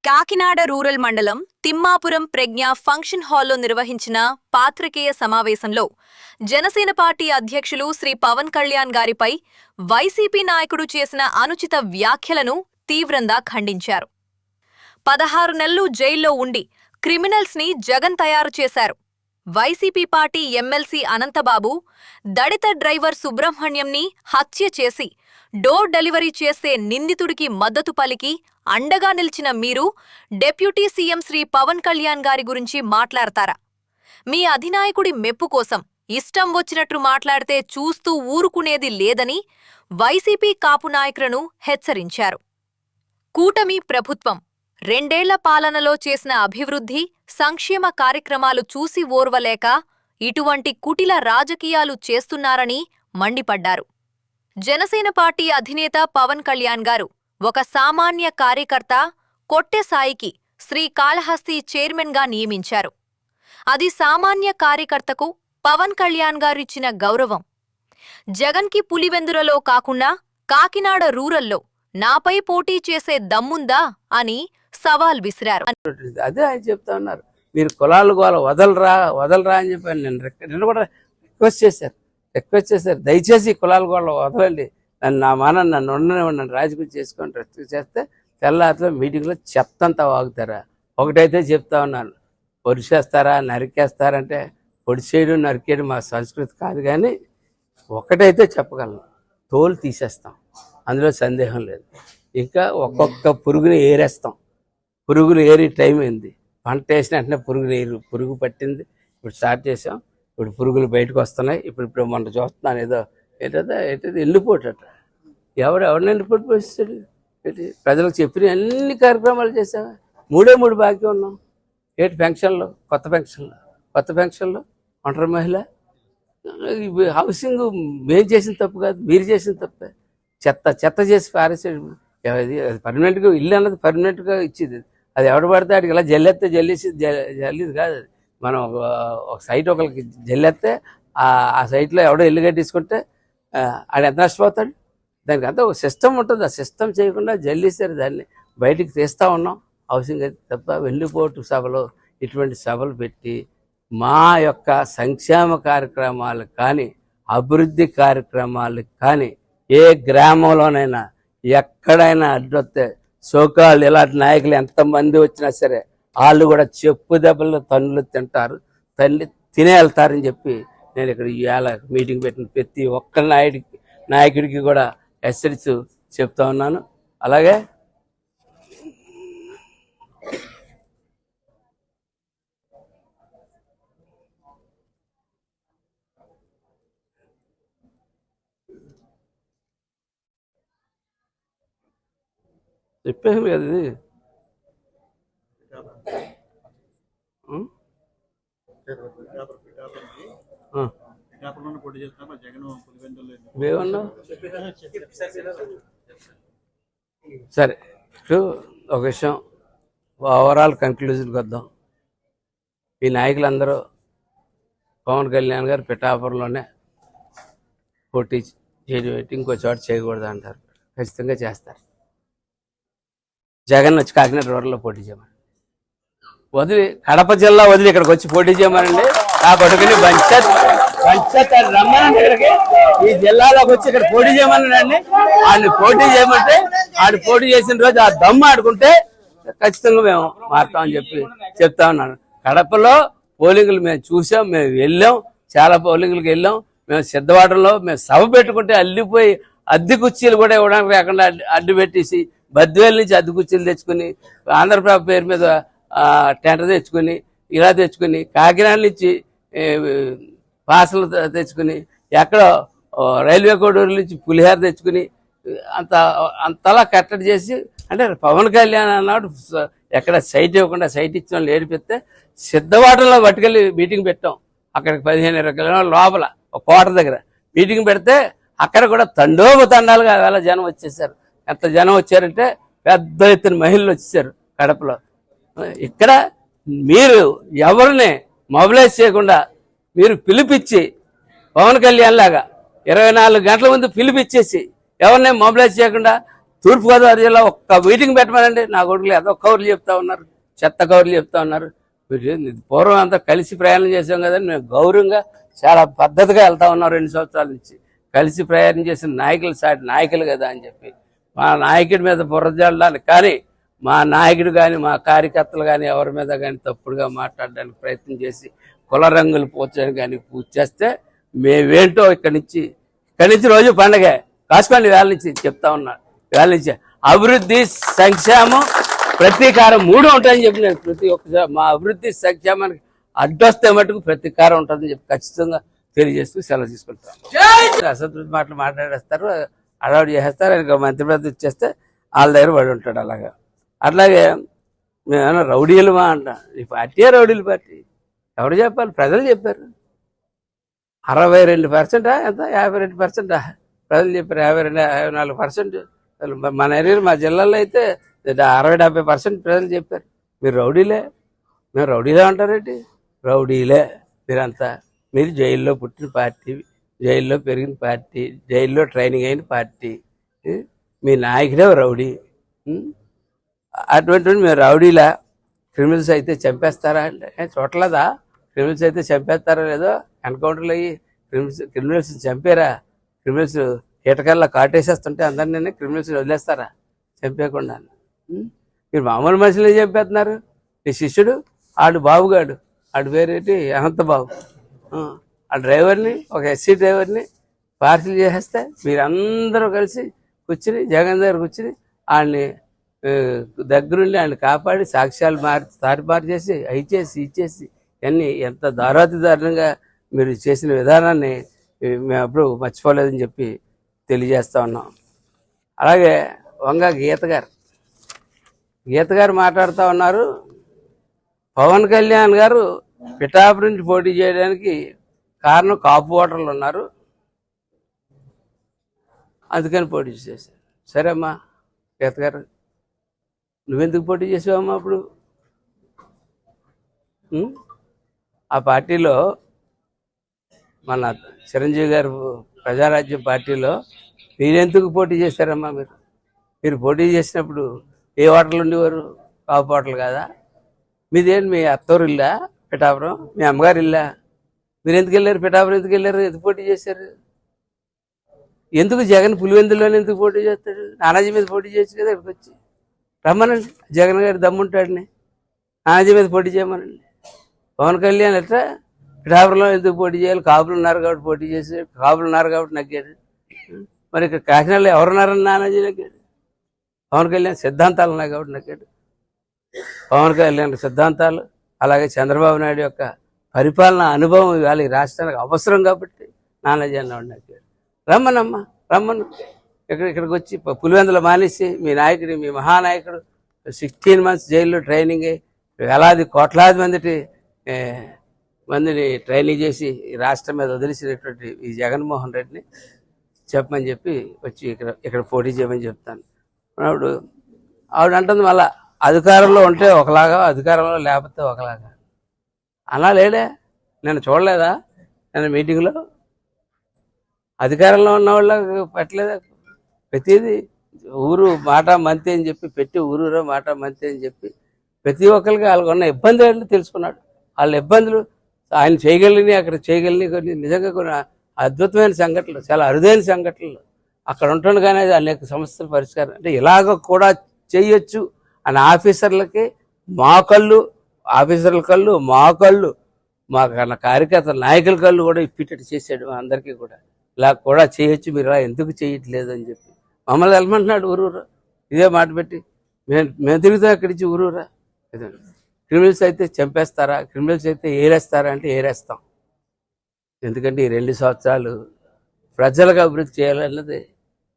Kakinada rural మండలం తిమ్మాపురం ప్రజ్ఞ function హాల్లో నిర్వహించిన పాత్రికేయ సమావేశంలో జనసేన పార్టీ అధ్యక్షులు శ్రీ పవన్ కళ్యాణ్ గారిపై వైసీపీ నాయకుడు చేసిన అనుచిత వ్యాఖ్యలను తీవ్రంగా ఖండించారు. 16 నెలలు జైల్లో ఉండి క్రిమినల్స్ ని జగన్ తయారు చేశారు. వైసీపీ పార్టీ ఎమ్మెల్సీ అనంతబాబు దళిత డ్రైవర్ సుబ్రహ్మణ్యంని హత్య చేసి డోర్ డెలివరీ చేసే నిందితుడికి మద్దతు పలికి అండగా నిలిచిన మీరు డిప్యూటీ సీఎం శ్రీ పవన్ కళ్యాణ్ గారి గురించి మాట్లాడతారా? మీ అధినాయకుడి మెప్పు కోసం ఇష్టం వచ్చినట్టు మాట్లాడితే చూస్తూ ఊరుకునేది లేదని వైసీపీ కాపు నాయకులను హెచ్చరించారు. కూటమి ప్రభుత్వం 2 ఏళ్ల పాలనలో చేసిన అభివృద్ధి, సంక్షేమ కార్యక్రమాలు చూసి ఓర్వలేక ఇటువంటి కుటిల రాజకీయాలు చేస్తున్నారని మండిపడ్డారు. జనసేన పార్టీ అధినేత పవన్ కళ్యాణ్ గారు ఒక సామాన్య కార్యకర్త కొట్టె సాయికి శ్రీకాళహస్తి చైర్మన్గా నియమించారు. అది సామాన్య కార్యకర్తకు పవన్ కళ్యాణ్ గారిచ్చిన గౌరవం. జగన్కి పులివెందులలో కాకుండా కాకినాడ రూరల్లో నాపై పోటీ చేసే దమ్ముందా అని సవాల్ విసిరారు. అదే ఆయన చెప్తా ఉన్నారు, మీరు కులాలు గోల వదలరా అని చెప్పి నిన్న కూడా రిక్వెస్ట్ చేశారు, దయచేసి కులాల గోల వదలండి, నన్ను ఉండనివ్వండి, నన్ను రాజకీయం చేసుకొని రెస్ట్రిక్ట్ చేస్తే తెల్లారితో మీటింగ్లో చెత్తంతా వాగుతారా? ఒకటైతే చెప్తా ఉన్నాను, పొడిచేస్తారా నరికేస్తారంటే పొడిచేయడం నరికేయడం మా సంస్కృతి కాదు, కానీ ఒకటైతే చెప్పగలను, తోలు తీసేస్తాం, అందులో సందేహం లేదు. ఇంకా ఒక్కొక్క పురుగుని ఏరేస్తాం. పురుగులు ఏరి టైం అయింది, పంట వేసిన వెంటనే పురుగు పట్టింది, ఇప్పుడు స్టార్ట్ చేసాం, ఇప్పుడు పురుగులు బయటకు వస్తున్నాయి. ఇప్పుడు మొన్న చూస్తున్నాను ఏదో వెళ్ళిపోటట, ఎవరిని వెళ్ళిపోటు పోస్తాడు? ప్రజలకు చెప్పిన అన్ని కార్యక్రమాలు చేసావా? 3 బాకీ ఉన్నాం. పెన్షన్లు, కొత్త పెన్షన్లు, ఒంటరి మహిళ, హౌసింగ్ మేము చేసిన తప్పు కాదు, మీరు చేసిన తప్పే. చెత్త చేసి పారేసాడు. అది పర్మనెంట్గా ఇల్లు అన్నది పర్మనెంట్గా ఇచ్చేది, అది ఎవడు పడితే ఆడికి ఇలా జల్లేస్తే జల్లేది కాదు. అది మనం ఒక సైట్ ఒకరికి జల్లేస్తే ఆ సైట్లో ఎవడో ఇల్లు కట్టించుకుంటే ఆడు ఎంత నష్టపోతాడు? దానికి అంతా ఒక సిస్టమ్ ఉంటుంది, ఆ సిస్టమ్ చేయకుండా జల్లేసారు, దాన్ని బయటికి తీస్తూ ఉన్నాం. హౌసింగ్ అయితే తప్ప వెన్నుపోటు సభలు, ఇటువంటి సభలు పెట్టి మా యొక్క సంక్షేమ కార్యక్రమాలకు కానీ అభివృద్ధి కార్యక్రమాలకు కానీ ఏ గ్రామంలోనైనా ఎక్కడైనా అడ్డొస్తే సోకాళ్ళు ఇలాంటి నాయకులు ఎంతమంది వచ్చినా సరే వాళ్ళు కూడా చెప్పు దెబ్బలు తన్నులు తింటారు, తినే వెళ్తారని చెప్పి నేను ఇక్కడ ఇవాళ మీటింగ్ పెట్టిన ప్రతి ఒక్క నాయకుడికి కూడా హెచ్చరిస్తూ చెప్తా ఉన్నాను. అలాగే చెప్పేది కదా ఇది, సరే. ఇప్పుడు ఒక విషయం ఓవరాల్ కంక్లూజన్కి వద్దాం. ఈ నాయకులందరూ పవన్ కళ్యాణ్ గారు పిఠాపురంలోనే పోటీ చేయడం, ఇంకో చోట చేయకూడదు అంటారు. ఖచ్చితంగా చేస్తారు. జగన్ వచ్చి కాకినాడ రూరల్లో పోటీ చేయమని వదిలి, కడప జిల్లా వదిలి ఇక్కడికి వచ్చి పోటీ చేయమనండి. ఆ కొడుకుని రమ్మనండి ఇక్కడికి, ఈ జిల్లాలోకి వచ్చి ఇక్కడ పోటీ చేయమనండి. ఆయన పోటీ చేయమంటే ఆడు పోటీ చేసిన రోజు ఆ దమ్ము ఆడుకుంటే ఖచ్చితంగా మేము మారుతామని చెప్తా ఉన్నాను. కడపలో పోలింగులు మేము చూసాం, మేము వెళ్ళాం, చాలా పోలింగులకు వెళ్ళాం. మేము సిద్ధవాడంలో మేము సభ పెట్టుకుంటే అల్లిపోయి అద్దె కుర్చీలు కూడా ఇవ్వడానికి లేకుండా అడ్డు పెట్టేసి బద్వేలు నుంచి అద్దె కుర్చీలు తెచ్చుకుని, ఆంధ్రప్రభ పేరు మీద టెంటర్ తెచ్చుకుని, ఇలా తెచ్చుకుని, కాకినాడ నుంచి పాసలు తెచ్చుకుని, ఎక్కడో రైల్వే కోడూరు నుంచి పులిహార తెచ్చుకుని అంతలా కట్టడి చేసి, అంటే పవన్ కళ్యాణ్ అన్నాడు ఎక్కడ సైట్ ఇవ్వకుండా సైట్ ఇచ్చిన వాళ్ళు ఏడిపిస్తే సిద్ధవాటంలో పట్టుకెళ్ళి మీటింగ్ పెట్టాం. అక్కడికి 15-20 కిలోమీటర్ల లోపల ఒక కోట దగ్గర మీటింగ్ పెడితే అక్కడ కూడా తండోపతండాలుగా వేళ జనం వచ్చేసారు. ఎంత జనం వచ్చారంటే పెద్ద ఎత్తున మహిళలు వచ్చేసారు కడపలో. ఇక్కడ మీరు ఎవరిని మొబిలైజ్ చేయకుండా మీరు పిలిపించి పవన్ కళ్యాణ్ లాగా 24 గంటల ముందు పిలిపించేసి ఎవరిని మొబిలైజ్ చేయకుండా తూర్పుగోదావరి జిల్లా ఒక్క మీటింగ్ పెట్టమనండి, నా కొడుకులు ఏదో కౌరులు చెప్తా ఉన్నారు, చెత్త కౌరులు చెప్తా ఉన్నారు. పూర్వం అంతా కలిసి ప్రయాణం చేసాం కదండి, మేము గౌరవంగా చాలా పద్ధతిగా వెళ్తా ఉన్నాం 2 సంవత్సరాల నుంచి. కలిసి ప్రయాణం చేసిన నాయకులు సాటి నాయకులు కదా అని చెప్పి మా నాయకుడి మీద బుర్ర జల్లడానికి కానీ, మా నాయకుడు కానీ మా కార్యకర్తలు కానీ ఎవరి మీద కానీ తప్పుడుగా మాట్లాడడానికి ప్రయత్నం చేసి కుల రంగులు పూర్చడానికి కానీ పూజ చేస్తే మేమేంటో ఇక్కడి నుంచి రోజు పండగే కాసుకోండి. వేళ నుంచి చెప్తా ఉన్నా, వేళ నుంచి అభివృద్ధి సంక్షేమం ప్రతీకారం 3 ఉంటాయని చెప్పి నేను ప్రతి ఒక్కసారి మా అభివృద్ధి సంక్షేమానికి అడ్డొస్తే మటుకు ప్రతీకారం ఉంటుందని చెప్పి ఖచ్చితంగా తెలియజేస్తూ సెలవు తీసుకుంటాం. అసంతృప్తి మాటలు మాట్లాడేస్తారు, అడవాడు చేసేస్తారు, ఇంకా మంత్రి పదవి ఇచ్చేస్తే వాళ్ళ దగ్గర పడి ఉంటాడు. అట్లాగే మేమేమన్నా రౌడీలుమా అంట, ఈ పార్టీ రౌడీల పార్టీ ఎవరు చెప్పాలి? ప్రజలు చెప్పారు. 62% ఎంత 52% ప్రజలు చెప్పారు. 54% మన ఏరియాలో మా జిల్లాలో అయితే 60-70% ప్రజలు చెప్పారు మీరు రౌడీలే. మేము రౌడీలే అంటారేంటి? రౌడీలే మీరంతా. మీరు జైల్లో పుట్టిన పార్టీ, జైల్లో పెరిగిన పార్టీ, జైల్లో ట్రైనింగ్ అయిన పార్టీ, మీ నాయకుడే రౌడీ. అటువంటి మేము రౌడీలా? క్రిమినల్స్ అయితే చంపేస్తారా అంటే చూడలేదా? క్రిమినల్స్ అయితే చంపేస్తారా లేదో? ఎన్కౌంటర్లు అయ్యి క్రిమినల్స్ చంపారా? క్రిమినల్స్ కీటకాల్లో కాటేసేస్తుంటే అందరినీ క్రిమినల్స్ వదిలేస్తారా చంపేయకుండా? మీరు మామూలు మనుషులే చంపేస్తున్నారు. మీ శిష్యుడు ఆడు బాబుగాడు, ఆడు పేరేంటి అనంతబాబు, ఆ డ్రైవర్ని ఒక ఎస్సీ డ్రైవర్ని పార్సిల్ చేసేస్తే మీరందరూ కలిసి కూర్చుని జగన్ దగ్గర కూర్చుని ఆయన్ని దగ్గరుండి ఆయన కాపాడి సాక్ష్యాలు తారుమారు చేసి ఇచ్చేసి అన్నీ ఎంత దారుణంగా మీరు చేసిన విధానాన్ని మేము ఎప్పుడు మర్చిపోలేదని చెప్పి తెలియజేస్తా ఉన్నాం. అలాగే వంగ గీత గారు మాట్లాడుతూ ఉన్నారు, పవన్ కళ్యాణ్ గారు పిఠాపురం నుంచి పోటీ చేయడానికి కారణం కాపు ఓటర్లు ఉన్నారు, అందుకని పోటీ చేశారు. సరే అమ్మా గీత గారు, నువ్వెందుకు పోటీ చేసావమ్మా? అప్పుడు ఆ పార్టీలో మన చిరంజీవి గారు ప్రజారాజ్యం పార్టీలో మీరెందుకు పోటీ చేశారమ్మా? మీరు పోటీ చేసినప్పుడు ఏ ఓటర్లు ఉండేవారు? కాపు ఓటర్లు కాదా? మీదేంటి మీ అత్తోరు ఇల్లా పిఠాపురం? మీ అమ్మగారు ఇల్లా? మీరు ఎందుకు వెళ్ళారు పిఠాపురం? ఎందుకు వెళ్ళారు? ఎందుకు పోటీ చేశారు? ఎందుకు జగన్ పులివెందులోనే ఎందుకు పోటీ చేస్తాడు? నానాజీ మీద పోటీ చేయొచ్చు కదా. ఇక్కడికి వచ్చి రమ్మనండి, జగన్ గారి దమ్ముంటాడని నానాజీ మీద పోటీ చేయమనండి. పవన్ కళ్యాణ్ ఎట్లా పిఠాపురంలో ఎందుకు పోటీ చేయాలి? కాపులు ఉన్నారు కాబట్టి పోటీ చేశారు, కాపులు ఉన్నారు కాబట్టి నగ్గారు. మరి ఇక్కడ కాకినాడలో ఎవరున్నారని నానాజీ నగ్గాడు? పవన్ కళ్యాణ్ సిద్ధాంతాలు ఉన్నాయి కాబట్టి నగ్గాడు. పవన్ కళ్యాణ్ సిద్ధాంతాలు, అలాగే చంద్రబాబు నాయుడు యొక్క పరిపాలన అనుభవం ఇవాళ ఈ రాష్ట్రానికి అవసరం కాబట్టి నానాజీ అన్నవాడు నగ్గాడు. రమ్మను ఇక్కడికి వచ్చి పులివెందులు మానేసి మీ నాయకుడు, మీ మహానాయకుడు 16 months జైల్లో ట్రైనింగ్ అయ్యి కోట్లాది మందిని ట్రైనింగ్ చేసి ఈ రాష్ట్రం మీద వదిలిసినటువంటి ఈ జగన్మోహన్ రెడ్డిని చెప్పమని చెప్పి వచ్చి ఇక్కడ పోటీ చేయమని చెప్తాను. ఆవిడ అంటుంది మళ్ళా అధికారంలో ఉంటే ఒకలాగా, అధికారంలో లేకపోతే ఒకలాగా. అలా లేడే, నేను చూడలేదా? నేను మీటింగ్లో అధికారంలో ఉన్న వాళ్ళకి పెట్టలేదా? ప్రతిదీ ఊరు మాట మంతి అని చెప్పి పెట్టి, ఊరూరో మాట మంతి అని చెప్పి ప్రతి ఒక్కరికి వాళ్ళకు ఉన్న ఇబ్బందులు తెలుసుకున్నాడు. వాళ్ళ ఇబ్బందులు ఆయన చేయగలిగినాయి, అక్కడ చేయగలిగినాయి కొన్ని నిజంగా కొన్ని అద్భుతమైన సంఘటనలు, చాలా అరుదైన సంఘటనలు అక్కడ ఉంటుండగానే అనేక సమస్యల పరిష్కారం. అంటే ఇలాగ కూడా చేయొచ్చు అని ఆఫీసర్లకి ఆఫీసర్ల కళ్ళు, మా కళ్ళు, మా కార్యకర్తల నాయకుల కళ్ళు కూడా ఇప్పిటట్టు చేశాడు. అందరికీ కూడా ఇలా కూడా చేయొచ్చు, మీరు ఇలా ఎందుకు చేయట్లేదు అని చెప్పి మమ్మల్ని వెళ్ళమంటున్నాడు ఊరూరా. ఇదే మాట పెట్టి మేము తిరుగుతాం అక్కడి నుంచి ఊరూరా. క్రిమినల్స్ అయితే చంపేస్తారా? క్రిమినల్స్ అయితే ఏరేస్తారా అంటే ఏరేస్తాం. ఎందుకంటే ఈ 2 సంవత్సరాలు ప్రజలకు అభివృద్ధి చేయాలన్నది,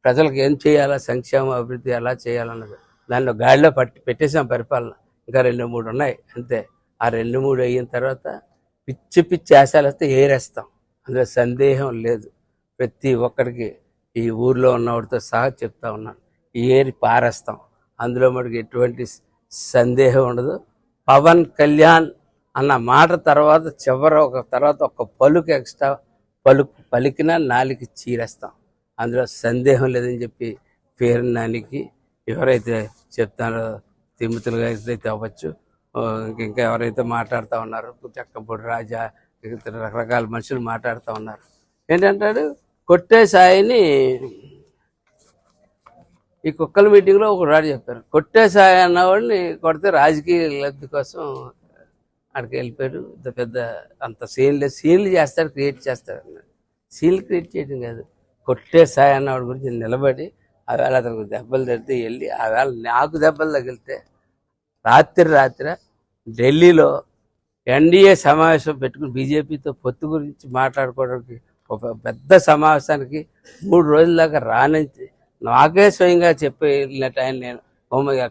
ప్రజలకు ఏం చేయాలా, సంక్షేమ అభివృద్ధి ఎలా చేయాలన్నది దానిలో గాడిలో పెట్టేసాం పరిపాలన. ఇంకా 2-3 ఉన్నాయి అంతే. ఆ 2-3 అయిన తర్వాత పిచ్చి ఆశాలు వస్తే ఏరేస్తాం, అందులో సందేహం లేదు. ప్రతి ఒక్కరికి ఈ ఊర్లో ఉన్నవాడితో సహా చెప్తా ఉన్నాను, ఏరి పారేస్తాం, అందులో మనకి ఎటువంటి సందేహం ఉండదు. పవన్ కళ్యాణ్ అన్న మాట తర్వాత ఒక పలుకు ఎక్స్ట్రా పలికినా నాలికి చీరేస్తాం, అందులో సందేహం లేదని చెప్పి పేరు నానికి ఎవరైతే చెప్తారో తిమ్మతులుగా అయితే అవ్వచ్చు, ఇంకా ఎవరైతే మాట్లాడుతూ ఉన్నారు చెక్కపూడి రాజా, ఇతర రకరకాల మనుషులు మాట్లాడుతూ ఉన్నారు. ఏంటంటాడు, కొట్టే సాయిని ఈ కుక్కల మీటింగ్లో ఒక రాడు చెప్పారు, కొట్టే సాయి అన్నవాడిని కొడితే రాజకీయ లబ్ధి కోసం అక్కడికి వెళ్ళిపోయాడు. ఇంత పెద్ద అంత సీన్లు చేస్తాడు, క్రియేట్ చేస్తాడు అన్నాడు. సీన్లు క్రియేట్ చేయడం కాదు, కొట్టే సాయి అన్నవాడి గురించి నిలబడి ఆవేళ అతనికి దెబ్బలు తగిలితే వెళ్ళి, ఆవేళ నాకు దెబ్బలు తగిలితే రాత్రి ఢిల్లీలో ఎన్డీఏ సమావేశం పెట్టుకుని బీజేపీతో పొత్తు గురించి మాట్లాడుకోవడానికి ఒక పెద్ద సమావేశానికి 3 రోజుల దాకా రానించి నాకే స్వయంగా చెప్పి వెళ్ళినట్టు ఆయన, నేను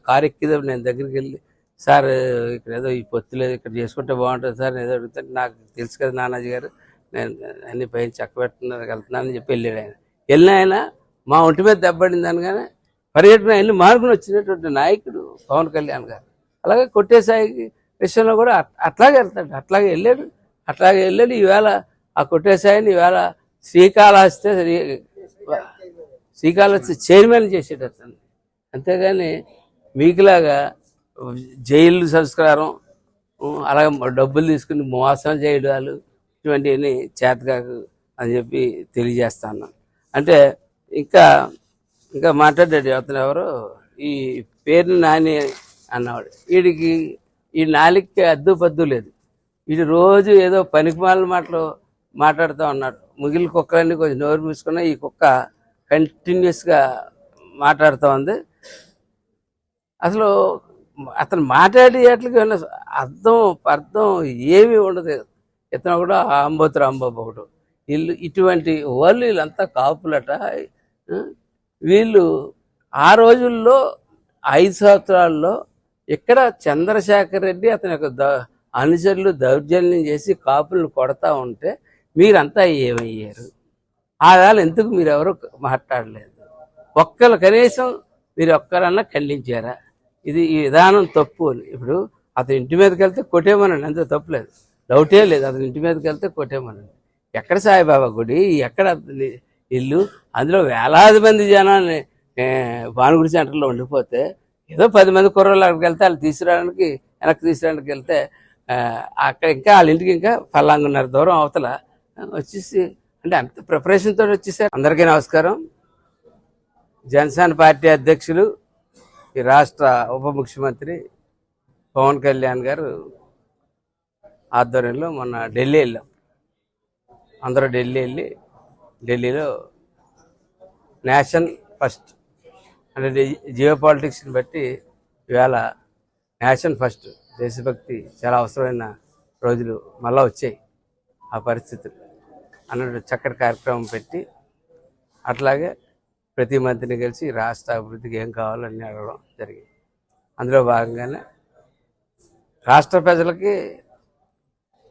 కారు ఎక్కిదో నేను దగ్గరికి వెళ్ళి, సార్ ఇక్కడ ఏదో ఈ పొత్తు లేదు, ఇక్కడ చేసుకుంటే బాగుంటుంది సార్ ఏదో అడిగితే, నాకు తెలుసు కదా నానాజీ గారు, నేను అన్ని పైన చక్కబెట్టుకున్నాను వెళ్తున్నానని చెప్పి వెళ్ళాడు ఆయన. వెళ్ళిన ఆయన మా ఒంటి మీద దెబ్బడింది అనగానే పర్యటన వెళ్ళి మార్పుని వచ్చినటువంటి నాయకుడు పవన్ కళ్యాణ్ గారు. అలాగే కొట్టేసాయి విషయంలో కూడా అట్లాగే వెళ్తాడు, అట్లాగే వెళ్ళాడు. ఈవేళ ఆ కొట్టేసాయిని ఈవేళ శ్రీకాళహస్తి చైర్మన్ చేసేట అతను. అంతేగాని మీకులాగా జైలు సంస్కారం, అలాగే డబ్బులు తీసుకుని మోసం చేయడాలు ఇటువంటివన్నీ చేతకాకు అని చెప్పి తెలియజేస్తాను. అంటే ఇంకా మాట్లాడాడు అతను ఎవరు, ఈ పేరుని నాని అన్నవాడు. వీడికి ఈ నాలికి అద్దు పద్దు లేదు, వీడు రోజు ఏదో పనికిమాలిన మాటలు మాట్లాడుతూ ఉన్నాడు. మిగిలిన కుక్కలన్నీ కొంచెం నోరు మూసుకున్నా, ఈ కుక్క కంటిన్యూస్గా మాట్లాడుతూ ఉంది. అసలు అతను మాట్లాడేట్లకి అర్థం ఏమీ ఉండదు. ఇతను కూడా అంబోతురాంబాబు ఒకడు, ఇటువంటి వాళ్ళు వీళ్ళంతా కాపులట. వీళ్ళు ఆ రోజుల్లో 5 సంవత్సరాల్లో ఇక్కడ చంద్రశేఖర్ రెడ్డి అతని యొక్క అనుచరులు దౌర్జన్యం చేసి కాపులను కొడతా ఉంటే మీరంతా ఏమయ్యారు? ఆ వేళ ఎందుకు మీరెవరు మాట్లాడలేదు? కనీసం మీరు ఒక్కరన్నా ఖండించారా? ఈ విధానం తప్పు అని. ఇప్పుడు అతని ఇంటి మీదకి వెళ్తే కొట్టేమనండి, అంతే తప్పులేదు, డౌటే లేదు. అతని ఇంటి మీదకి వెళ్తే కొట్టేమనండి. ఎక్కడ సాయిబాబా గుడి, ఎక్కడ ఇల్లు, అందులో వేలాది మంది జనాన్ని భానుగుడి సెంటర్లో ఉండిపోతే ఏదో 10 మంది కుర్రోళ్ళు అక్కడికి వెళ్తే వాళ్ళు వెనక్కి తీసుకురావడానికి వెళ్తే అక్కడ ఇంకా వాళ్ళ ఇంటికి ఇంకా 1.5 దూరం అవతల వచ్చేసి, అంటే అంత ప్రిపరేషన్తో వచ్చేసారు. అందరికీ నమస్కారం. జనసేన పార్టీ అధ్యక్షులు, ఈ రాష్ట్ర ఉప ముఖ్యమంత్రి పవన్ కళ్యాణ్ గారు ఆధ్వర్యంలో మొన్న ఢిల్లీ వెళ్ళాం. అందరూ ఢిల్లీలో నేషన్ ఫస్ట్ అంటే జియో పాలిటిక్స్ని బట్టి ఇవాళ నేషన్ ఫస్ట్, దేశభక్తి చాలా అవసరమైన రోజులు మళ్ళీ వచ్చాయి. ఆ పరిస్థితులు అన్నట్టు చక్కటి కార్యక్రమం పెట్టి, అట్లాగే ప్రతి మంత్రిని కలిసి రాష్ట్ర అభివృద్ధికి ఏం కావాలని అడగడం జరిగింది. అందులో భాగంగానే రాష్ట్ర ప్రజలకి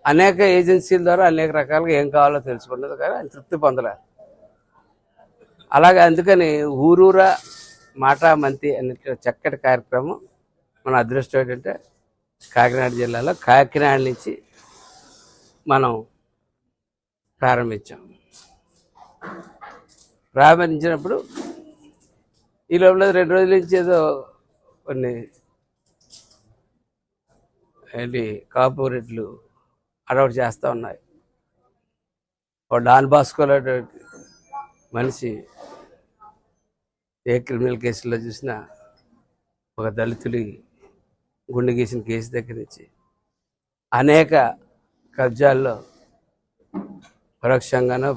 అనేక ఏజెన్సీల ద్వారా అనేక రకాలుగా ఏం కావాలో తెలుసుకున్నది, కానీ ఆయన తృప్తి పొందలేదు. అలాగే అందుకని ఊరూరా మాటా మంతి అనే చక్కటి కార్యక్రమం మన అదృష్టం ఏంటంటే కాకినాడ జిల్లాలో కాకినాడ నుంచి మనం ప్రారంభించినప్పుడు ఈ లోపల 2 రోజుల నుంచి ఏదో కొన్ని కార్పొరేట్లు అడౌట్ చేస్తూ ఉన్నాయి. ఒక డాన్ బాస్కో మనిషి ఏ క్రిమినల్ కేసులో చూసినా ఒక దళితుడి గుండె గీసిన కేసు దగ్గర నుంచి అనేక కబ్జాల్లో పరోక్షంగానో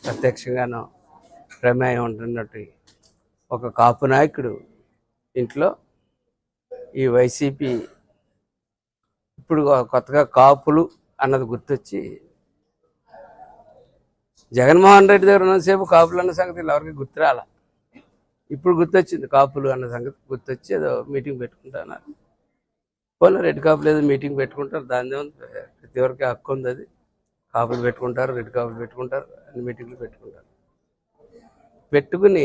ప్రత్యక్షంగానో ప్రమేయం ఉంటున్నట్టు ఒక కాపు నాయకుడు ఇంట్లో ఈ వైసీపీ ఇప్పుడు కొత్తగా కాపులు అన్నది గుర్తొచ్చి, జగన్మోహన్ రెడ్డి దగ్గర ఉన్నసేపు కాపులు అన్న సంగతి ఎవరికి గుర్తురాల, ఇప్పుడు గుర్తొచ్చింది కాపులు అన్న సంగతి గుర్తొచ్చి ఏదో మీటింగ్ పెట్టుకుంటున్నారు. పోనీ రెడ్ కాపులు ఏదో మీటింగ్ పెట్టుకుంటారు, దాని ప్రతి ఒక్కరికి హక్కు ఉంది. అది కాపులు పెట్టుకుంటారు, రెడ్ కాపులు పెట్టుకుంటారు, అన్ని మీటింగ్లు పెట్టుకుని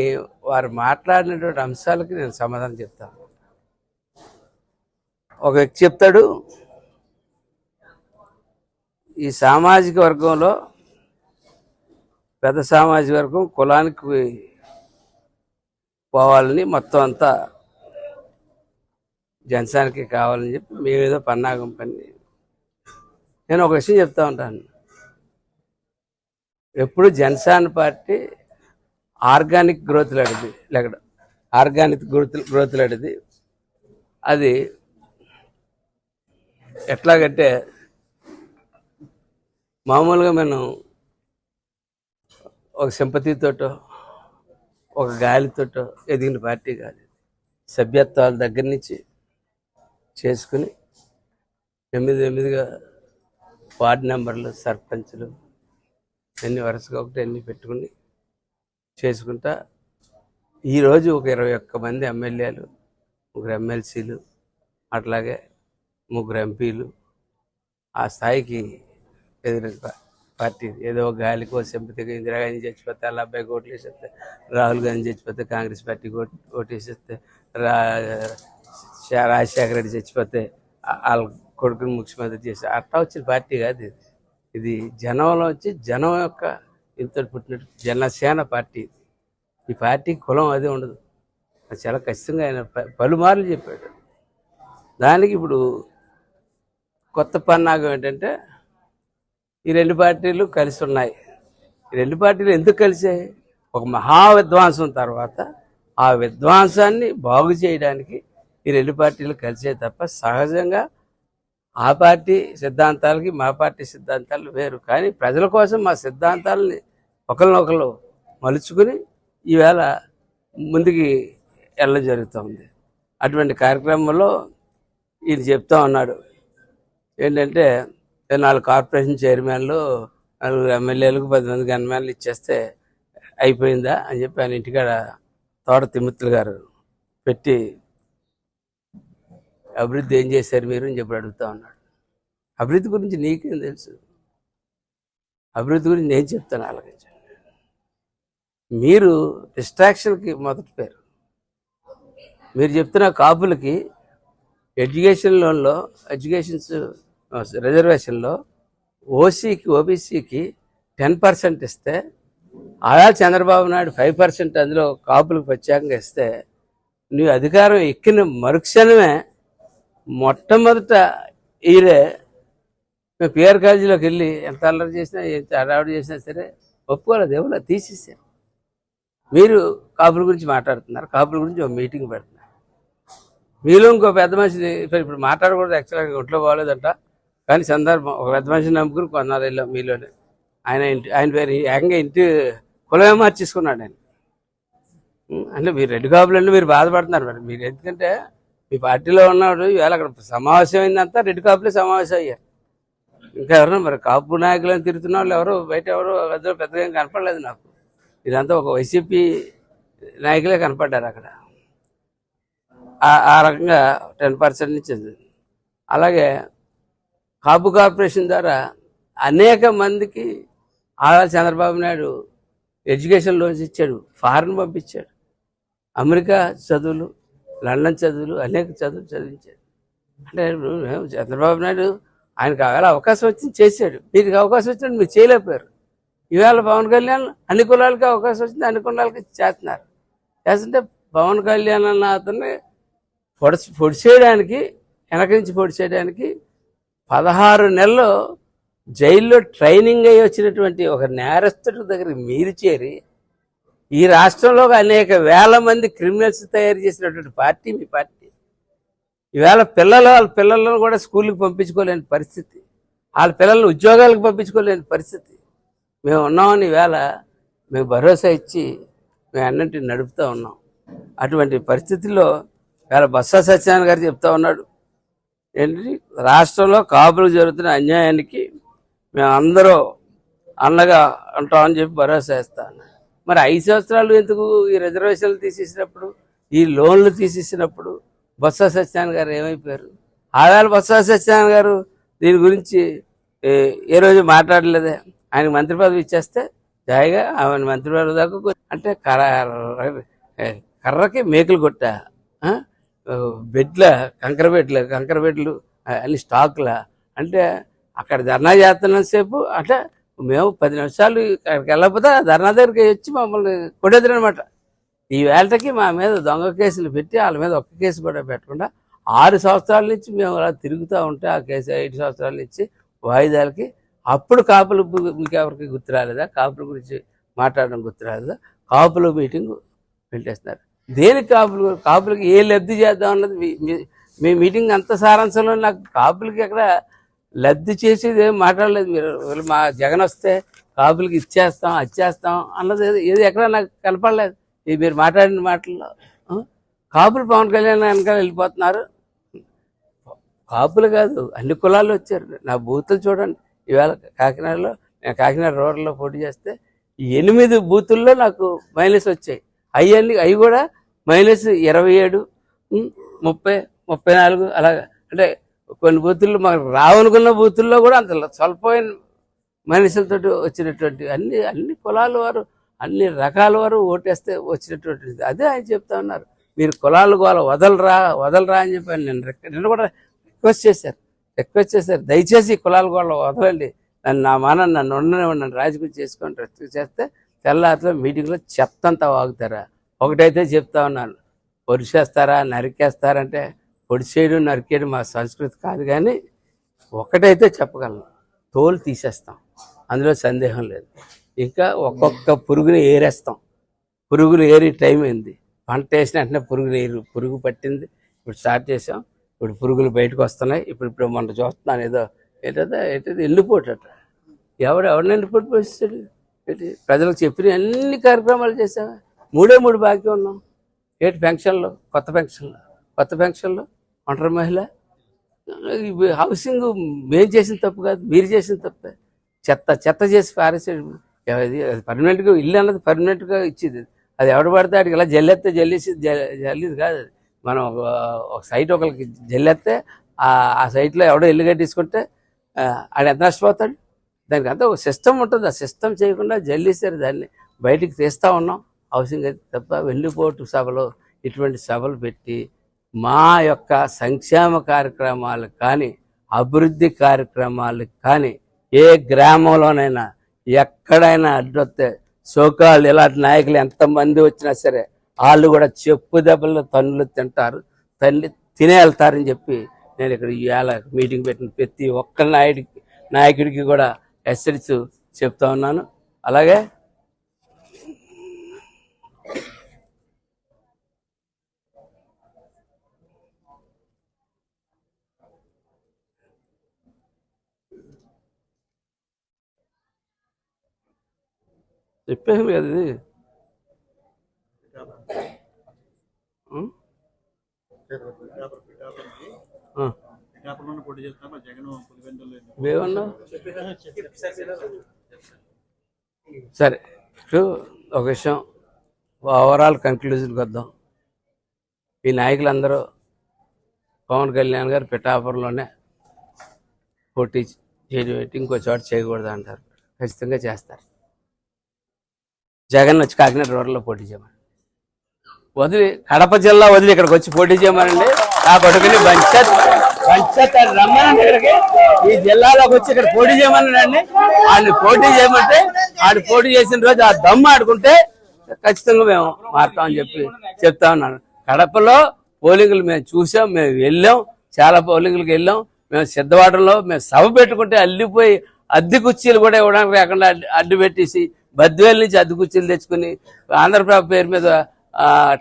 వారు మాట్లాడినటువంటి అంశాలకి నేను సమాధానం చెప్తాను. ఒక వ్యక్తి చెప్తాడు, ఈ సామాజిక వర్గంలో పెద్ద సామాజిక వర్గం కులానికి పోవాలని మొత్తం అంతా జనసేనకి కావాలని చెప్పి మేమేదో పన్నాగం పని. నేను ఒక విషయం చెప్తా ఉంటాను, ఎప్పుడు జనసేన పార్టీ ఆర్గానిక్ గ్రోత్ లాంటిది, లేక ఆర్గానిక్ గ్రోత్ లాంటిది. అది ఎట్లాగంటే మామూలుగా మనం ఒక సింపతితోటో ఒక గాలితోటో ఎదిగిన పార్టీ కాదు. సభ్యత్వాల దగ్గర నుంచి చేసుకుని నెమ్మదిగా వార్డు మెంబర్లు, సర్పంచ్లు అన్ని వరుసగా ఒకటి అన్నీ పెట్టుకుని చేసుకుంటా ఈరోజు ఒక 21 మంది ఎమ్మెల్యేలు, 3 ఎమ్మెల్సీలు, అట్లాగే 3 ఎంపీలు ఆ స్థాయికి ఎదిరిన పార్టీ. ఏదో గాలికో సింపతిగా ఇందిరాగాంధీ చచ్చిపోతే వాళ్ళ అబ్బాయికి ఓట్లు వేసేస్తే, రాహుల్ గాంధీ చచ్చిపోతే కాంగ్రెస్ పార్టీకి ఓటు వేసేస్తే, రాజశేఖర రెడ్డి చచ్చిపోతే వాళ్ళ కొడుకుని ముఖ్యమంత్రి చేసి అట్లా వచ్చిన పార్టీ కాదు ఇది. ఇది జనంలో వచ్చి జనం యొక్క ఇంతటి పుట్టినట్టు జనసేన పార్టీ. ఈ పార్టీ కులం అది ఉండదు. అది చాలా ఖచ్చితంగా ఆయన పలుమార్లు చెప్పాడు. దానికి ఇప్పుడు కొత్త పన్నాగం ఏంటంటే ఈ 2 పార్టీలు కలిసి ఉన్నాయి. ఈ 2 పార్టీలు ఎందుకు కలిసాయి? ఒక మహా విధ్వంసం తర్వాత ఆ విధ్వంసాన్ని బాగు చేయడానికి ఈ 2 పార్టీలు కలిసే తప్ప సహజంగా ఆ పార్టీ సిద్ధాంతాలకి మా పార్టీ సిద్ధాంతాలు వేరు. కానీ ప్రజల కోసం మా సిద్ధాంతాలని ఒకరినొకరు మలుచుకుని ఈవేళ ముందుకి వెళ్ళడం జరుగుతుంది. అటువంటి కార్యక్రమంలో ఈయన చెప్తా ఉన్నాడు ఏంటంటే 4 కార్పొరేషన్ చైర్మన్లు, 4 ఎమ్మెల్యేలకు 10 మందికి ఎమ్మెల్యేలు ఇచ్చేస్తే అయిపోయిందా అని చెప్పి ఆయన ఇంటికాడ తోట తిమ్మతులు గారు పెట్టి అభివృద్ధి ఏం చేశారు మీరు అని చెప్పి అడుగుతా ఉన్నాడు. అభివృద్ధి గురించి నీకేం తెలుసు? అభివృద్ధి గురించి నేను చెప్తాను, ఆలోచించండి. మీరు డిస్ట్రాక్షన్కి మొదటి పేరు. మీరు చెప్తున్న కాపులకి ఎడ్యుకేషన్ లోన్లో, ఎడ్యుకేషన్స్ రిజర్వేషన్లో ఓసీకి, ఓబీసీకి 10% ఇస్తే, ఆయా చంద్రబాబు నాయుడు 5% అందులో కాపులకు ప్రత్యేకంగా ఇస్తే, నువ్వు అధికారం ఎక్కిన మరుక్షణమే మొట్టమొదట ఈరే మేము పిఆర్ కాలేజీలోకి వెళ్ళి ఎంత అల్లరి చేసినా, ఎంత అడావిడి చేసినా సరే ఒప్పుకోలేదు, ఎవరో తీసేసారు. మీరు కాపుల గురించి మాట్లాడుతున్నారు, కాపుల గురించి ఒక మీటింగ్ పెడుతున్నారు. మీలో ఇంకో పెద్ద మనిషిని ఇప్పుడు మాట్లాడకూడదు, యాక్చువల్గా ఒంట్లో బాగోలేదంట, కానీ సందర్భం ఒక పెద్ద మనిషిని నమ్ముకుని కొన్నారు ఇలా మీలోనే. ఆయన పేరు ఏకంగా ఇంటి కులమే మార్చేసుకున్నాడు ఆయన. అంటే మీరు 2 కాపులు అంటే మీరు బాధపడుతున్నారు. మరి మీరు ఎందుకంటే మీ పార్టీలో ఉన్నాడు ఇవాళ అక్కడ సమావేశం అయిందంతా 2 కాపులే సమావేశం అయ్యారు. ఇంకా ఎవరన్నా మరి కాపు నాయకులను తిరుగుతున్న వాళ్ళు ఎవరు బయట ఎవరు పెద్దగా ఏం కనపడలేదు నాకు. ఇదంతా ఒక వైసీపీ నాయకులే కనపడ్డారు అక్కడ. ఆ రకంగా 10% నుంచి. అలాగే కాపు కార్పొరేషన్ ద్వారా అనేక మందికి ఆళ్ళ చంద్రబాబు నాయుడు ఎడ్యుకేషన్ లోన్స్ ఇచ్చాడు, ఫారెన్ పంపించాడు, అమెరికా చదువులు, లండన్ చదువులు, అనేక చదువులు చదివించాడు. అంటే చంద్రబాబు నాయుడు ఆయనకు అవకాశం వచ్చింది చేశాడు. మీకు అవకాశం వచ్చినట్టు మీరు చేయలేకపోయారు. ఇవాళ పవన్ కళ్యాణ్ అన్ని కులాలకి అవకాశం వచ్చింది, అన్ని కులాలకి చేస్తున్నారు. చేస్తుంటే పవన్ కళ్యాణ్ అన్న అతన్ని పొడిచేయడానికి, వెనక నుంచి పొడిచేయడానికి 16 నెలలు జైల్లో ట్రైనింగ్ అయ్యి వచ్చినటువంటి ఒక నేరస్తుడి దగ్గరికి మీరు చేరి ఈ రాష్ట్రంలో అనేక వేల మంది క్రిమినల్స్ తయారు చేసినటువంటి పార్టీ మీ పార్టీ. ఈవేళ వాళ్ళ పిల్లలను కూడా స్కూల్కి పంపించుకోలేని పరిస్థితి, వాళ్ళ పిల్లల్ని ఉద్యోగాలకు పంపించుకోలేని పరిస్థితి మేము ఉన్నామని ఈవేళ మేము భరోసా ఇచ్చి మేము అన్నింటిని నడుపుతూ ఉన్నాం. అటువంటి పరిస్థితుల్లో ఇవాళ బొత్స సత్యనారాయణ గారు చెప్తా ఉన్నాడు ఏంటి, రాష్ట్రంలో కాపులకు జరుగుతున్న అన్యాయానికి మేము అందరూ అండగా ఉంటామని చెప్పి భరోసా ఇస్తాను. మరి 5 సంవత్సరాలు ఎందుకు ఈ రిజర్వేషన్లు తీసేసినప్పుడు, ఈ లోన్లు తీసేసినప్పుడు బొత్స సత్యనారాయణ గారు ఏమైపోయారు? ఆవేళ బొత్స సత్యనారాయణ గారు దీని గురించి ఏ రోజు మాట్లాడలేదే. ఆయనకు మంత్రి పదవి ఇచ్చేస్తే జాయిగా ఆమె మంత్రి పదవి దాకా అంటే కర్రకి మేకులు కొట్టా, బెడ్ల కంకర బెడ్లు అన్ని స్టాక్ల. అంటే అక్కడ ధర్నా చేస్తున్నంతసేపు అంటే మేము 10 నిమిషాలు అక్కడికి వెళ్ళకపోతే ధర్నా దగ్గరికి వచ్చి మమ్మల్ని కొట్టేద్దరనమాట. ఈ వేళకి మా మీద దొంగ కేసులు పెట్టి వాళ్ళ మీద ఒక్క కేసు కూడా పెట్టకుండా 6 సంవత్సరాల నుంచి మేము అలా తిరుగుతూ ఉంటే ఆ కేసు 5 సంవత్సరాల నుంచి వాయిదాలకి అప్పుడు కాపులు మీకు ఎవరికి గుర్తు రాలేదా? కాపుల గురించి మాట్లాడడం గుర్తు రాలేదా? కాపులు మీటింగ్ పెట్టేస్తున్నారు. దేనికి కాపులకి ఏ లబ్ధి చేద్దాం అన్నది మీ మీటింగ్ అంత సారాంశంలో నాకు కాపులకి ఎక్కడ లబ్ధి చేసేది ఏం మాట్లాడలేదు మీరు. మా జగన్ వస్తే కాపులకి ఇచ్చేస్తాం అచ్చేస్తాం అన్నది ఏది ఎక్కడ నాకు కనపడలేదు ఇది మీరు మాట్లాడిన మాటల్లో. కాపులు పవన్ కళ్యాణ్ వెనకాల వెళ్ళిపోతున్నారు. కాపులు కాదు అన్ని కులాలు వచ్చారు. నా బూతులు చూడండి. ఇవాళ కాకినాడలో నేను కాకినాడ రోడ్లో పోటీ చేస్తే 8 బూతుల్లో నాకు మైనస్ వచ్చాయి. అవి కూడా మైనస్ 27, 30, 34 అలాగా. అంటే కొన్ని బూతుల్లో మాకు రావనుకున్న బూతుల్లో కూడా అంత స్వల్పమైన మైనస్లతో వచ్చినటువంటి అన్ని కులాల వారు అన్ని రకాల వారు ఓటేస్తే వచ్చినటువంటిది. అదే ఆయన చెప్తా ఉన్నారు. మీరు కులాలు గోల వదలరా అని చెప్పి నిన్న కూడా రిక్వెస్ట్ చేశారు. దయచేసి కులాల గోల వదలండి, నన్ను ఉండనివ్వండి, నన్ను రాజకీయం చేసుకొని రెస్ట్రిక్ట్ చేస్తే తెల్లారితో మీటింగ్లో చెత్తంతా వాగుతారా? ఒకటైతే చెప్తా ఉన్నాను, పొడిచేస్తారా నరికేస్తారంటే పొడిచేయడం నరికేయడం మా సంస్కృతి కాదు. కానీ ఒకటైతే చెప్పగలను, తోలు తీసేస్తాం, అందులో సందేహం లేదు. ఇంకా ఒక్కొక్క పురుగుని ఏరేస్తాం. పురుగులు ఏరి టైం అయింది. పంట వేసిన వెంటనే పురుగు పట్టింది. ఇప్పుడు స్టార్ట్ చేసాం. ఇప్పుడు పురుగులు బయటకు వస్తున్నాయి. ఇప్పుడు మొన్న చూస్తున్నాను ఏంటది ఎండిపోటట. ఎవరిని ఎండిపోటు పోస్తాడు? ప్రజలకు చెప్పిన అన్ని కార్యక్రమాలు చేసావా? 3 బాకీ ఉన్నాం. పెన్షన్లు, కొత్త పెన్షన్లు, ఒంటరి మహిళ, హౌసింగ్ మేము చేసిన తప్పు కాదు, మీరు చేసిన తప్పే. చెత్త చేసి పారేసాడు. అది పర్మనెంట్గా ఇల్లు అన్నది పర్మనెంట్గా ఇచ్చేది. అది ఎవడు పడితే ఆడికి ఇలా జల్లిది కాదు. మనం ఒక సైట్ ఒకరికి జల్లేస్తే ఆ సైట్లో ఎవడో ఇల్లు కట్టించుకుంటే ఆడు ఎంత నష్టపోతాడు? దానికి అంతా ఒక సిస్టమ్ ఉంటుంది. ఆ సిస్టమ్ చేయకుండా జల్లేసారు. దాన్ని బయటికి తీస్తూ ఉన్నాం. హౌసింగ్ అయితే తప్ప వెన్నుపోటు సభలు ఇటువంటి సభలు పెట్టి మా యొక్క సంక్షేమ కార్యక్రమాలకు కానీ అభివృద్ధి కార్యక్రమాలకు కానీ ఏ గ్రామంలోనైనా ఎక్కడైనా అడ్డొస్తే సోకాళ్ళు ఇలాంటి నాయకులు ఎంతమంది వచ్చినా సరే వాళ్ళు కూడా చెప్పు దెబ్బలు తన్నులు తినే వెళ్తారని చెప్పి నేను ఇక్కడ ఇవాళ మీటింగ్ పెట్టిన ప్రతి ఒక్క నాయకుడికి కూడా హెచ్చరిస్తూ చెప్తా ఉన్నాను. అలాగే చెప్పాను కదా ఇది. ఏమన్నా సరే, ఇప్పుడు ఒక విషయం ఓవరాల్ కంక్లూజన్కి వద్దాం. ఈ నాయకులందరూ పవన్ కళ్యాణ్ గారు పిఠాపురంలోనే పోటీ చేయడం ఇంకో చోట చేయకూడదు అంటారు. ఖచ్చితంగా చేస్తారు. జగన్ వచ్చి కాకినాడ రోడ్లో పోటీ చేయమని కడప జిల్లా వదిలి ఇక్కడికి వచ్చి పోటీ చేయమనండి. నా కొడుకుని పంచాయతీ రమ్మనండి ఇక్కడికి. ఈ జిల్లాలోకి వచ్చి ఇక్కడ పోటీ చేయమనండి. ఆయన పోటీ చేయమంటే ఆడు పోటీ చేసిన రోజు ఆ దమ్ము ఆడుకుంటే ఖచ్చితంగా మేము మారుతామని చెప్పి చెప్తా ఉన్నాను. కడపలో పోలింగులు మేము చూసాం, మేము వెళ్ళాం, చాలా పోలింగులకు వెళ్ళాం. మేము సిద్ధవాడంలో మేము సభ పెట్టుకుంటే అల్లిపోయి అద్దె కుర్చీలు కూడా ఇవ్వడానికి లేకుండా అడ్డు పెట్టేసి బద్వేలు నుంచి అద్దె కుర్చీలు తెచ్చుకుని ఆంధ్రప్రభ పేరు మీద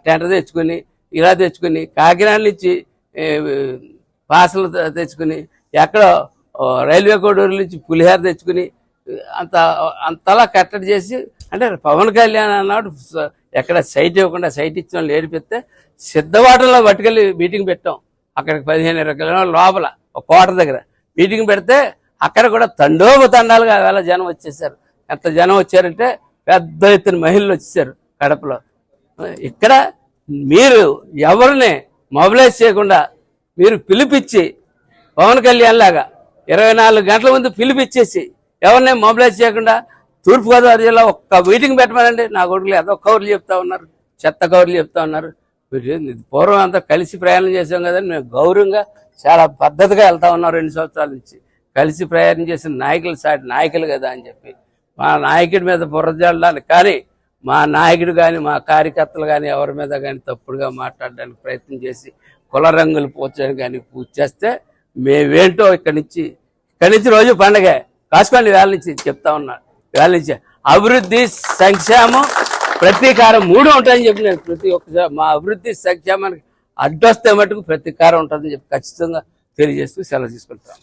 టెంటర్ తెచ్చుకుని ఇలా తెచ్చుకుని కాకినాడ నుంచి పాసలు తెచ్చుకుని ఎక్కడో రైల్వే కోడూరు నుంచి పులిహార తెచ్చుకుని అంతలా కట్టడి చేసి అంటే పవన్ కళ్యాణ్ అన్నాడు ఎక్కడ సైట్ ఇవ్వకుండా సైట్ ఇచ్చిన వాళ్ళు ఏడిపిస్తే సిద్ధవాటంలో పట్టుకెళ్ళి మీటింగ్ పెట్టాం. అక్కడికి 15-20 కిలోమీటర్ల లోపల ఒక కోట దగ్గర మీటింగ్ పెడితే అక్కడ కూడా తండోపతండాలుగా వేళ జనం వచ్చేసారు. ఎంత జనం వచ్చారంటే పెద్ద ఎత్తున మహిళలు వచ్చేసారు కడపలో. ఇక్కడ మీరు ఎవరిని మొబిలైజ్ చేయకుండా మీరు పిలిపించి పవన్ కళ్యాణ్ లాగా 24 గంటల ముందు పిలిపించేసి ఎవరిని మొబిలైజ్ చేయకుండా తూర్పుగోదావరి జిల్లా ఒక్క మీటింగ్ పెట్టమనండి. నా కొడుకులు ఏదో కౌరులు చెప్తా ఉన్నారు, చెత్త కౌరులు చెప్తా ఉన్నారు. పూర్వం అంతా కలిసి ప్రయాణం చేసాం కదండి. మేము గౌరవంగా చాలా పద్ధతిగా వెళ్తా ఉన్నాం 2 సంవత్సరాల నుంచి. కలిసి ప్రయాణం చేసిన నాయకులు కదా అని చెప్పి మా నాయకుడి మీద బుర్ర జల్లడానికి కానీ మా నాయకుడు కానీ మా కార్యకర్తలు కానీ ఎవరి మీద కానీ తప్పుడుగా మాట్లాడడానికి ప్రయత్నం చేసి కుల రంగులు పూర్చని కానీ పూజ చేస్తే మేమేంటో ఇక్కడి నుంచి రోజు పండగే కాసుకోండి. వేళ నుంచి చెప్తా ఉన్నా, వేళ నుంచి అభివృద్ధి సంక్షేమం ప్రతీకారం 3 ఉంటాయని చెప్పి నేను ప్రతి ఒక్కసారి మా అభివృద్ధి సంక్షేమానికి అడ్డొస్తే మటుకు ప్రతీకారం ఉంటుందని చెప్పి ఖచ్చితంగా తెలియజేస్తూ సెలవు తీసుకుంటాను.